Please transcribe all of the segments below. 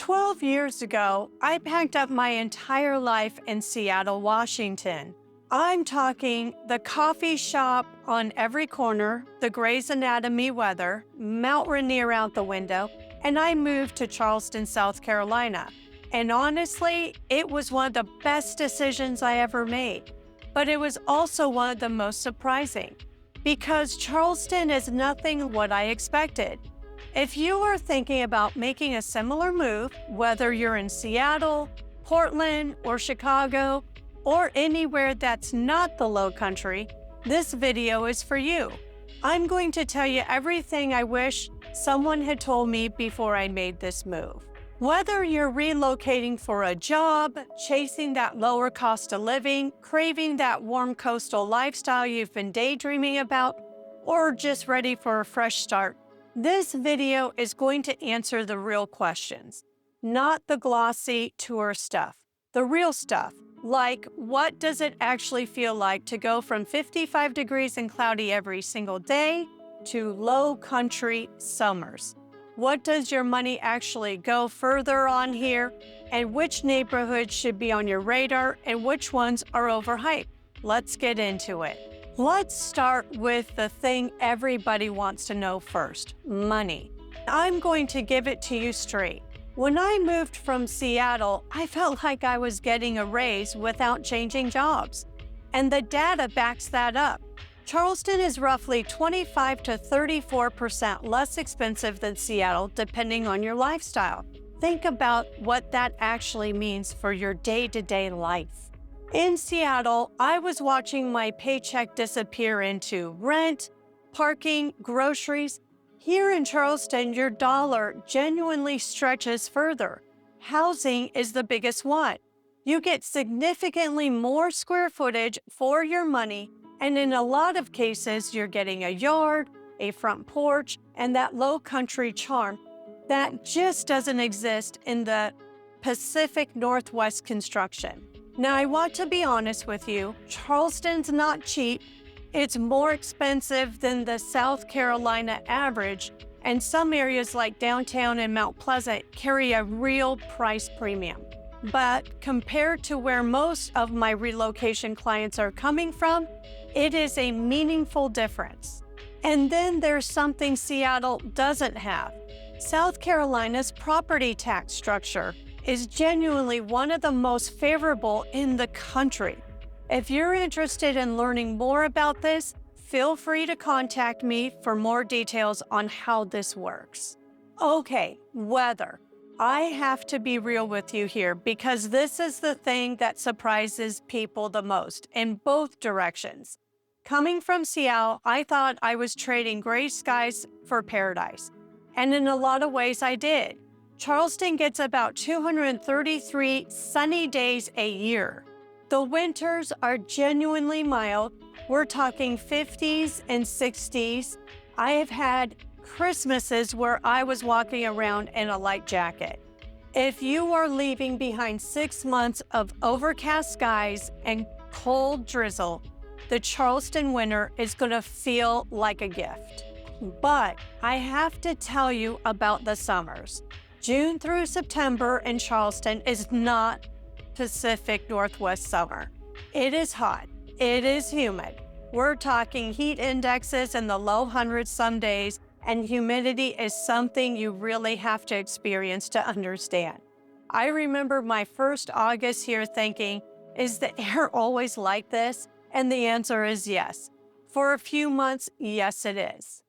12 years ago, I packed up my entire life in Seattle, Washington. I'm talking the coffee shop on every corner, the Grey's Anatomy weather, Mount Rainier out the window, and I moved to Charleston, South Carolina. And honestly, it was one of the best decisions I ever made. But it was also one of the most surprising, because Charleston is nothing what I expected. If you are thinking about making a similar move, whether you're in Seattle, Portland, or Chicago, or anywhere that's not the Lowcountry, this video is for you. I'm going to tell you everything I wish someone had told me before I made this move. Whether you're relocating for a job, chasing that lower cost of living, craving that warm coastal lifestyle you've been daydreaming about, or just ready for a fresh start, this video is going to answer the real questions, not the glossy tour stuff. The real stuff, like what does it actually feel like to go from 55 degrees and cloudy every single day to low country summers? What does your money actually go further on here? And which neighborhoods should be on your radar and which ones are overhyped? Let's get into it. Let's start with the thing everybody wants to know first, money. I'm going to give it to you straight. When I moved from Seattle, I felt like I was getting a raise without changing jobs. And the data backs that up. Charleston is roughly 25 to 34% less expensive than Seattle, depending on your lifestyle. Think about what that actually means for your day-to-day life. In Seattle, I was watching my paycheck disappear into rent, parking, groceries. Here in Charleston, your dollar genuinely stretches further. Housing is the biggest one. You get significantly more square footage for your money, and in a lot of cases, you're getting a yard, a front porch, and that low country charm that just doesn't exist in the Pacific Northwest construction. Now, I want to be honest with you, Charleston's not cheap. It's more expensive than the South Carolina average, and some areas like downtown and Mount Pleasant carry a real price premium. But compared to where most of my relocation clients are coming from, it is a meaningful difference. And then there's something Seattle doesn't have. South Carolina's property tax structure is genuinely one of the most favorable in the country. If you're interested in learning more about this, feel free to contact me for more details on how this works. Okay, weather. I have to be real with you here because this is the thing that surprises people the most in both directions. Coming from Seattle, I thought I was trading gray skies for paradise. And in a lot of ways I did. Charleston gets about 233 sunny days a year. The winters are genuinely mild. We're talking 50s and 60s. I have had Christmases where I was walking around in a light jacket. If you are leaving behind 6 months of overcast skies and cold drizzle, the Charleston winter is going to feel like a gift. But I have to tell you about the summers. June through September in Charleston is not Pacific Northwest summer. It is hot. It is humid. We're talking heat indexes in the low hundreds some days, and humidity is something you really have to experience to understand. I remember my first August here thinking, is the air always like this? And the answer is yes. For a few months, yes it is.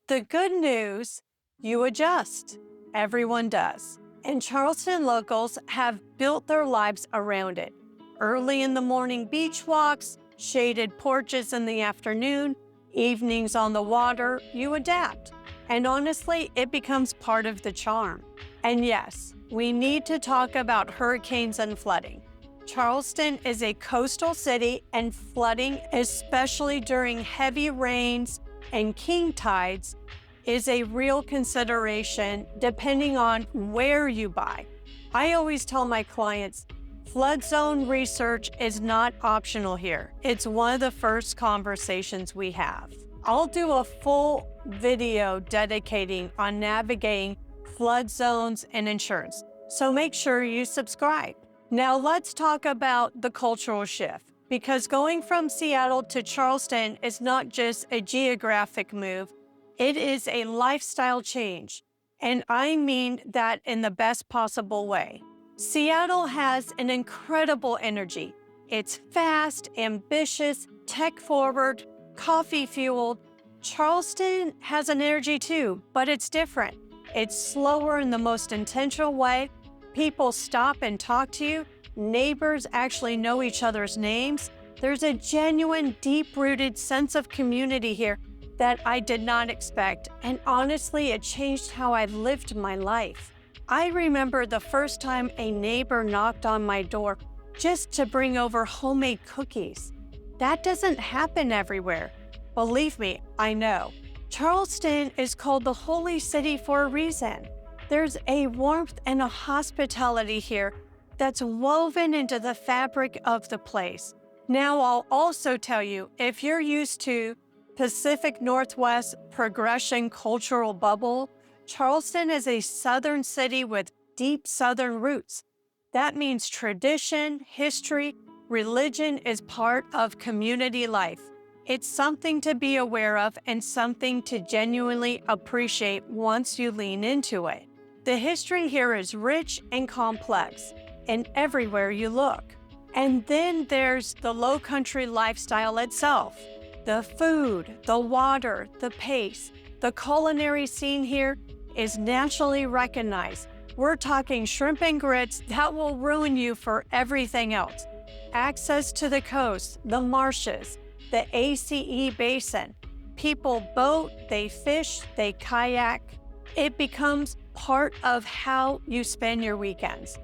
The good news, you adjust. Everyone does. And Charleston locals have built their lives around it. Early in the morning beach walks, shaded porches in the afternoon, evenings on the water, you adapt. And honestly, it becomes part of the charm. And yes, we need to talk about hurricanes and flooding. Charleston is a coastal city, and flooding, especially during heavy rains and king tides, is a real consideration depending on where you buy. I always tell my clients, flood zone research is not optional here. It's one of the first conversations we have. I'll do a full video dedicating on navigating flood zones, and insurance. So make sure you subscribe. Now let's talk about the cultural shift, because going from Seattle to Charleston is not just a geographic move, it is a lifestyle change. And I mean that in the best possible way. Seattle has an incredible energy. It's fast, ambitious, tech-forward, coffee-fueled. Charleston has an energy too, but it's different. It's slower in the most intentional way. People stop and talk to you. Neighbors actually know each other's names. There's a genuine, deep-rooted sense of community here that I did not expect, and honestly, it changed how I lived my life. I remember the first time a neighbor knocked on my door just to bring over homemade cookies. That doesn't happen everywhere. Believe me, I know. Charleston is called the Holy City for a reason. There's a warmth and a hospitality here that's woven into the fabric of the place. Now, I'll also tell you, if you're used to Pacific Northwest progression cultural bubble, Charleston is a southern city with deep southern roots. That means tradition, history, religion is part of community life. It's something to be aware of and something to genuinely appreciate once you lean into it. The history here is rich and complex, and everywhere you look. And then there's the Lowcountry lifestyle itself. The food, the water, the pace, the culinary scene here is nationally recognized. We're talking shrimp and grits that will ruin you for everything else. Access to the coast, the marshes, the ACE basin. People boat, they fish, they kayak. It becomes part of how you spend your weekends.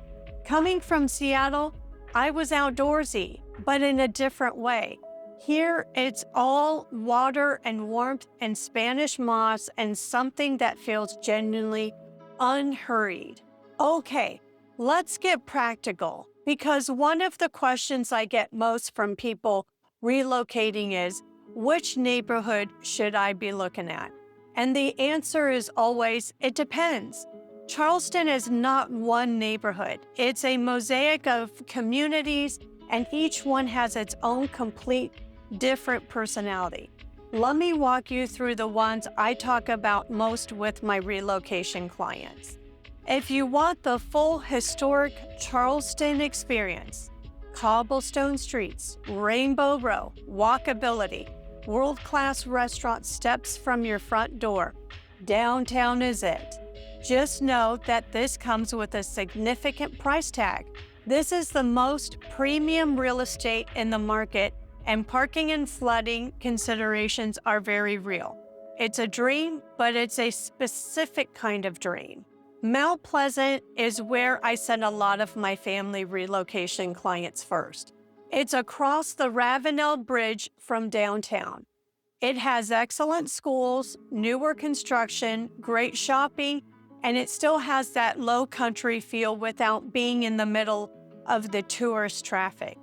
Coming from Seattle, I was outdoorsy, but in a different way. Here, it's all water and warmth and Spanish moss and something that feels genuinely unhurried. Okay, let's get practical, because one of the questions I get most from people relocating is, which neighborhood should I be looking at? And the answer is always, it depends. Charleston is not one neighborhood. It's a mosaic of communities, and each one has its own complete different personality. Let me walk you through the ones I talk about most with my relocation clients. If you want the full historic Charleston experience, cobblestone streets, Rainbow Row, walkability, world-class restaurant steps from your front door, downtown is it. Just know that this comes with a significant price tag. This is the most premium real estate in the market, and parking and flooding considerations are very real. It's a dream, but it's a specific kind of dream. Mount Pleasant is where I send a lot of my family relocation clients first. It's across the Ravenel Bridge from downtown. It has excellent schools, newer construction, great shopping, and it still has that Lowcountry feel without being in the middle of the tourist traffic.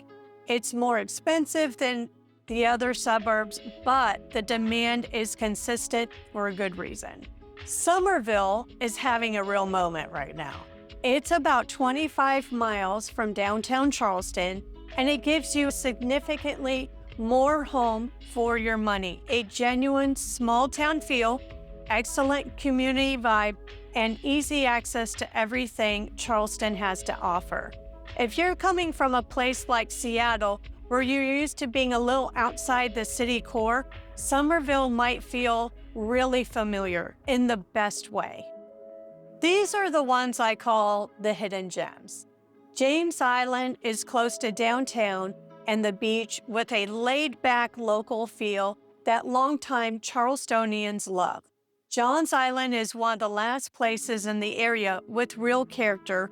It's more expensive than the other suburbs, but the demand is consistent for a good reason. Summerville is having a real moment right now. It's about 25 miles from downtown Charleston, and it gives you significantly more home for your money, a genuine small town feel, excellent community vibe, and easy access to everything Charleston has to offer. If you're coming from a place like Seattle, where you're used to being a little outside the city core, Summerville might feel really familiar in the best way. These are the ones I call the hidden gems. James Island is close to downtown and the beach with a laid-back local feel that longtime Charlestonians love. Johns Island is one of the last places in the area with real character,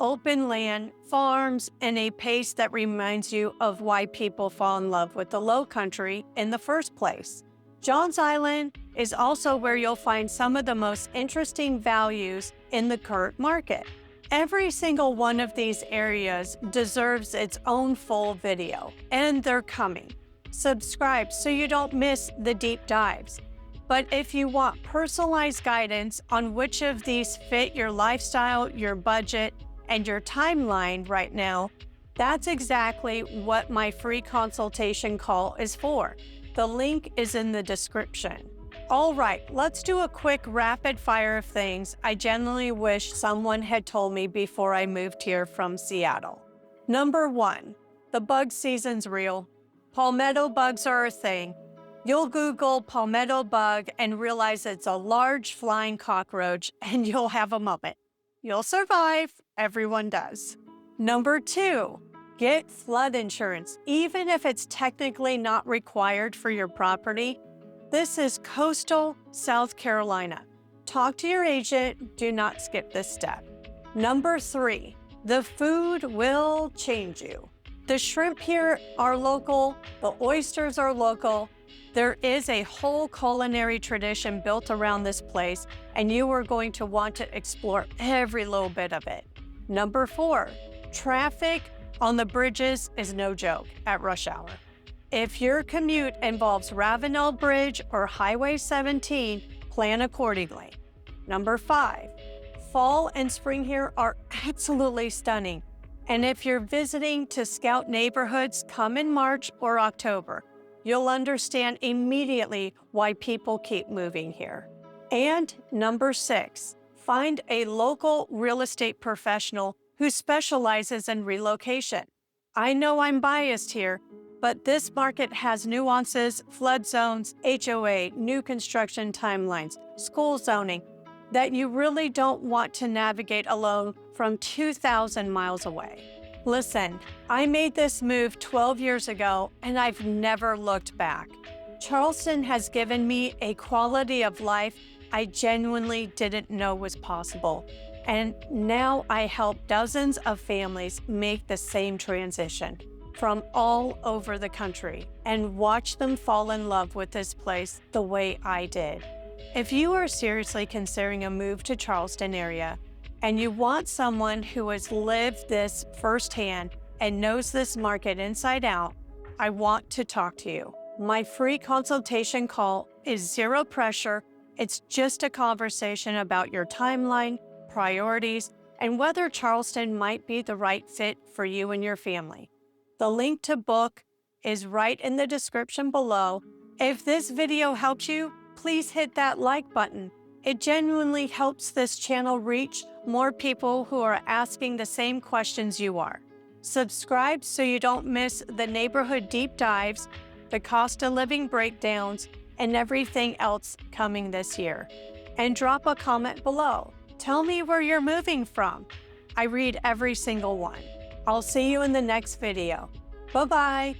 open land, farms, and a pace that reminds you of why people fall in love with the Lowcountry in the first place. Johns Island is also where you'll find some of the most interesting values in the current market. Every single one of these areas deserves its own full video, and they're coming. Subscribe so you don't miss the deep dives. But if you want personalized guidance on which of these fit your lifestyle, your budget, and your timeline right now, that's exactly what my free consultation call is for. The link is in the description. All right, let's do a quick rapid fire of things I genuinely wish someone had told me before I moved here from Seattle. Number 1, the bug season's real. Palmetto bugs are a thing. You'll Google palmetto bug and realize it's a large flying cockroach, and you'll have a moment. You'll survive. Everyone does. Number 2, get flood insurance, even if it's technically not required for your property. This is coastal South Carolina. Talk to your agent. Do not skip this step. Number 3, the food will change you. The shrimp here are local. The oysters are local. There is a whole culinary tradition built around this place, and you are going to want to explore every little bit of it. Number 4, traffic on the bridges is no joke at rush hour. If your commute involves Ravenel Bridge or Highway 17, plan accordingly. Number 5, fall and spring here are absolutely stunning. And if you're visiting to scout neighborhoods, come in March or October. You'll understand immediately why people keep moving here. And number 6, find a local real estate professional who specializes in relocation. I know I'm biased here, but this market has nuances, flood zones, HOA, new construction timelines, school zoning, that you really don't want to navigate alone from 2,000 miles away. Listen, I made this move 12 years ago, and I've never looked back. Charleston has given me a quality of life I genuinely didn't know was possible. And now I help dozens of families make the same transition from all over the country and watch them fall in love with this place the way I did. If you are seriously considering a move to Charleston area and you want someone who has lived this firsthand and knows this market inside out, I want to talk to you. My free consultation call is zero pressure. It's just a conversation about your timeline, priorities, and whether Charleston might be the right fit for you and your family. The link to book is right in the description below. If this video helped you, please hit that like button. It genuinely helps this channel reach more people who are asking the same questions you are. Subscribe so you don't miss the neighborhood deep dives, the cost of living breakdowns, and everything else coming this year. And drop a comment below. Tell me where you're moving from. I read every single one. I'll see you in the next video. Bye-bye.